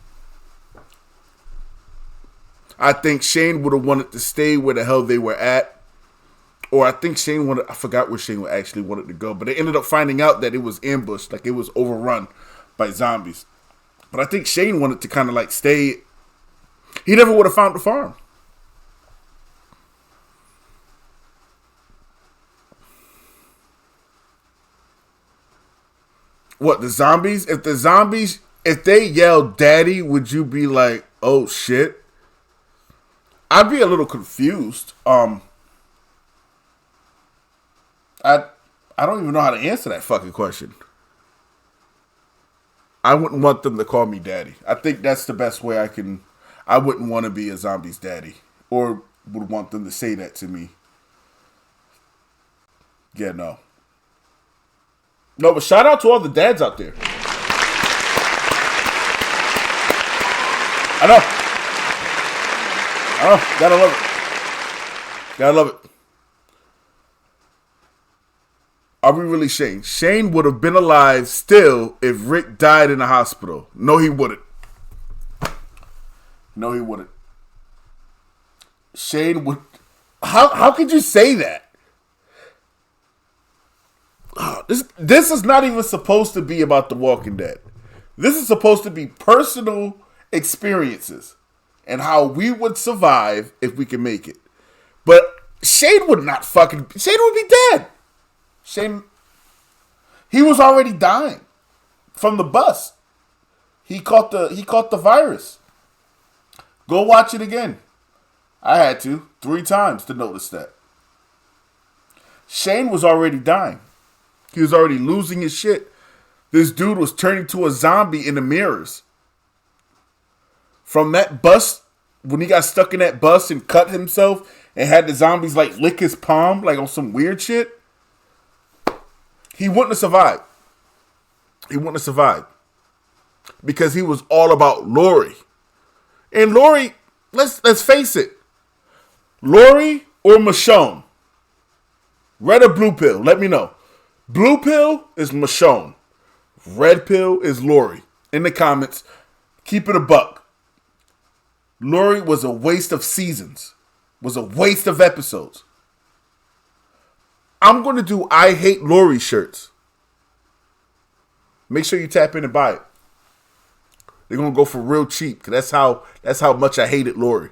I think Shane would have wanted to stay where the hell they were at. Or I think Shane I forgot where Shane actually wanted to go. But they ended up finding out that it was ambushed, like it was overrun by zombies. But I think Shane wanted to kind of stay. He never would have found the farm. What, the zombies? If they yelled daddy, would you be like, oh shit? I'd be a little confused. I don't even know how to answer that fucking question. I wouldn't want them to call me daddy. I think that's the best way I wouldn't want to be a zombie's daddy. Or would want them to say that to me. Yeah, no. No, but shout out to all the dads out there. I know. Gotta love it. Gotta love it. Are we really Shane? Shane would have been alive still if Rick died in the hospital. No, he wouldn't. No, he wouldn't. Shane would. How could you say that? Oh, this is not even supposed to be about The Walking Dead. This is supposed to be personal experiences and how we would survive if we can make it. But Shane would not fucking. Shane would be dead. Shane, he was already dying from the bus. He caught the virus. Go watch it again. I had to 3 times to notice that. Shane was already dying. He was already losing his shit. This dude was turning to a zombie in the mirrors. From that bus, when he got stuck in that bus and cut himself and had the zombies lick his palm on some weird shit. He wouldn't have survived. He wouldn't have survived. Because he was all about Lori. And Lori, let's face it. Lori or Michonne? Red or blue pill? Let me know. Blue pill is Michonne. Red pill is Lori. In the comments, keep it a buck. Lori was a waste of seasons. Was a waste of episodes. I'm going to do I Hate Lori shirts. Make sure you tap in and buy it. They're going to go for real cheap. Because that's how much I hated Lori.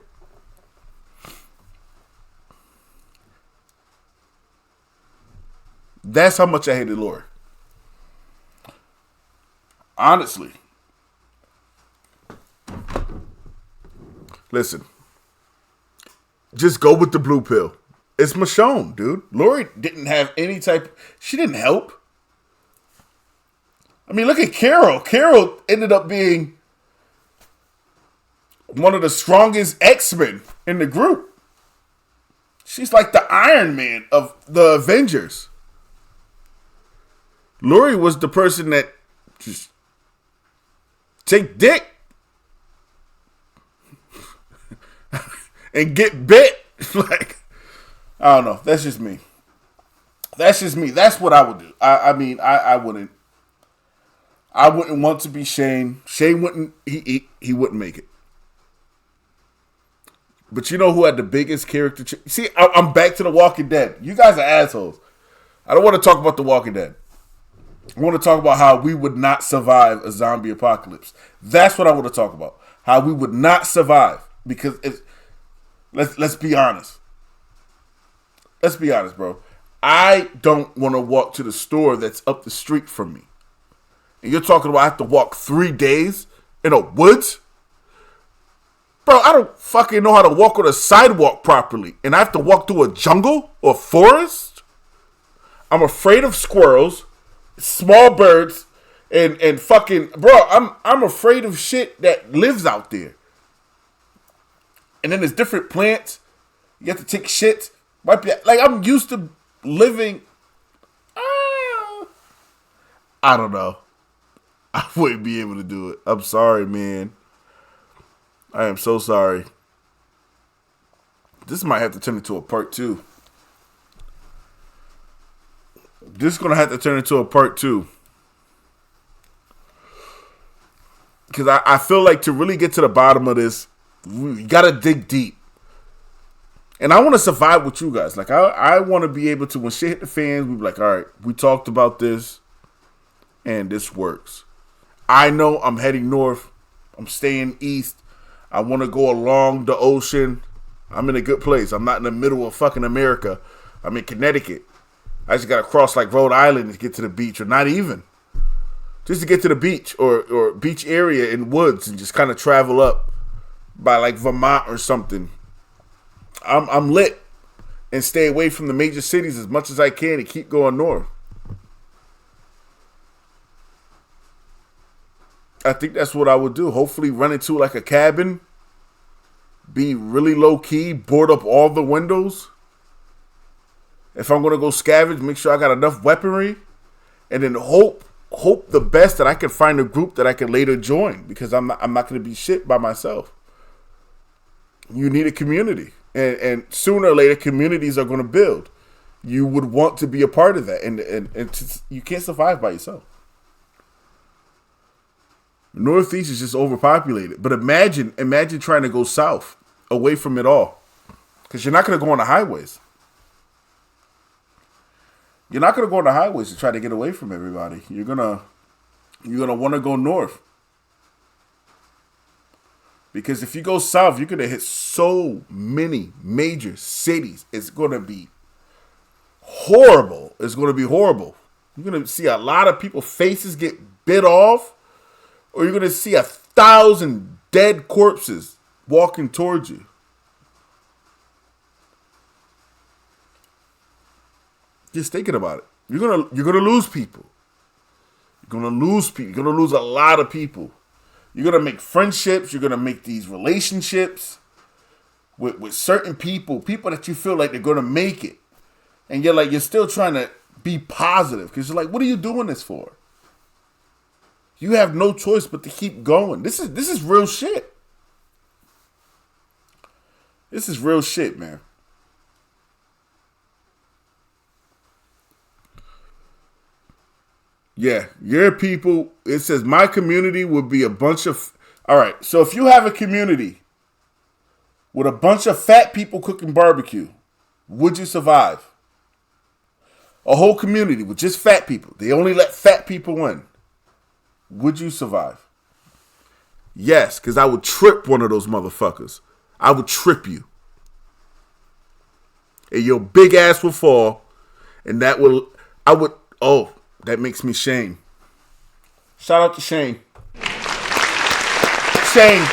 That's how much I hated Lori. Honestly. Listen. just go with the blue pill. It's Michonne, dude. Lori didn't have any type. She didn't help. I mean, look at Carol. Carol ended up being one of the strongest X-Men in the group. She's like the Iron Man of the Avengers. Lori was the person that just take dick and get bit. Like, I don't know. That's just me. That's just me. That's what I would do. I mean, I wouldn't. I wouldn't want to be Shane. Shane wouldn't. He wouldn't make it. But you know who had the biggest character? See, I'm back to The Walking Dead. You guys are assholes. I don't want to talk about The Walking Dead. I want to talk about how we would not survive a zombie apocalypse. That's what I want to talk about. How we would not survive. Because let's be honest. Let's be honest, bro. I don't want to walk to the store that's up the street from me. And you're talking about I have to walk 3 days in a woods? Bro, I don't fucking know how to walk on a sidewalk properly. And I have to walk through a jungle or forest? I'm afraid of squirrels, small birds, and fucking... Bro, I'm afraid of shit that lives out there. And then there's different plants. You have to take shit. Like, I'm used to living... I don't know. I wouldn't be able to do it. I'm sorry, man. I am so sorry. This might have to turn into a part 2. This is going to have to turn into a part 2. Because I feel like to really get to the bottom of this, you got to dig deep. And I want to survive with you guys. Like, I want to be able to, when shit hit the fans, we be like, all right, we talked about this, and this works. I know I'm heading north. I'm staying east. I want to go along the ocean. I'm in a good place. I'm not in the middle of fucking America. I'm in Connecticut. I just got to cross like Rhode Island to get to the beach, or not even. Just to get to the beach or beach area in woods and just kind of travel up by like Vermont or something. I'm lit, and stay away from the major cities as much as I can and keep going north. I think that's what I would do. Hopefully run into like a cabin, be really low key, board up all the windows. If I'm going to go scavenge, make sure I got enough weaponry, and then hope the best that I can find a group that I can later join, because I'm not going to be shit by myself. You need a community, and sooner or later communities are going to build. You would want to be a part of that, and you can't survive by yourself. Northeast is just overpopulated. But imagine trying to go south, away from it all. Because you're not going to go on the highways. You're not going to go on the highways to try to get away from everybody. You're gonna want to go north. Because if you go south, you're going to hit so many major cities. It's going to be horrible. It's going to be horrible. You're going to see a lot of people's faces get bit off. Or you're going to see 1,000 dead corpses walking towards you. Just thinking about it. You're gonna lose people. You're gonna lose people. You're gonna lose a lot of people. You're gonna make friendships. You're gonna make these relationships with certain people that you feel like they're gonna make it, and you're still trying to be positive because you're like, what are you doing this for? You have no choice but to keep going. This is real shit. This is real shit, man. Yeah, your people, it says my community would be a bunch of... All right, so if you have a community with a bunch of fat people cooking barbecue, would you survive? A whole community with just fat people. They only let fat people in. Would you survive? Yes, because I would trip one of those motherfuckers. I would trip you. And your big ass would fall. And that makes me Shane. Shout out to Shane. Shane.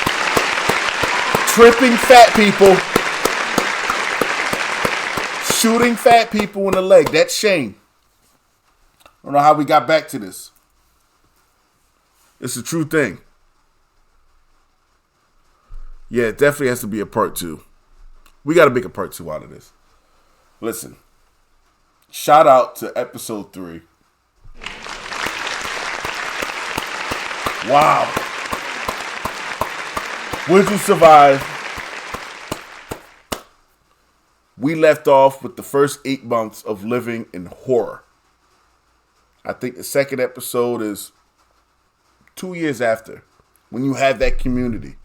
Tripping fat people shooting fat people in the leg. That's Shane. I don't know how we got back to this. It's a true thing. Yeah, it definitely has to be a part 2. We got to make a part 2 out of this. Listen. Shout out to episode 3. Wow. Would you survive? We left off with the first 8 months of living in horror. I think the second episode is 2 years after, when you have that community.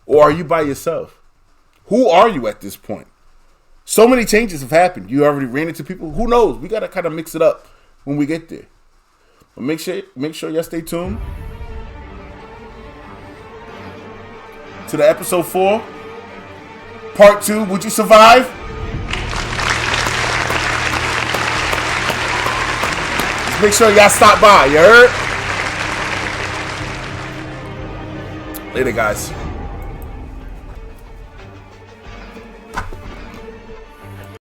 Or are you by yourself? Who are you at this point? So many changes have happened. You already ran into people. Who knows? We got to kind of mix it up when we get there. But make sure y'all stay tuned to the episode 4. Part 2, would you survive? Just make sure y'all stop by, you heard? Later, guys.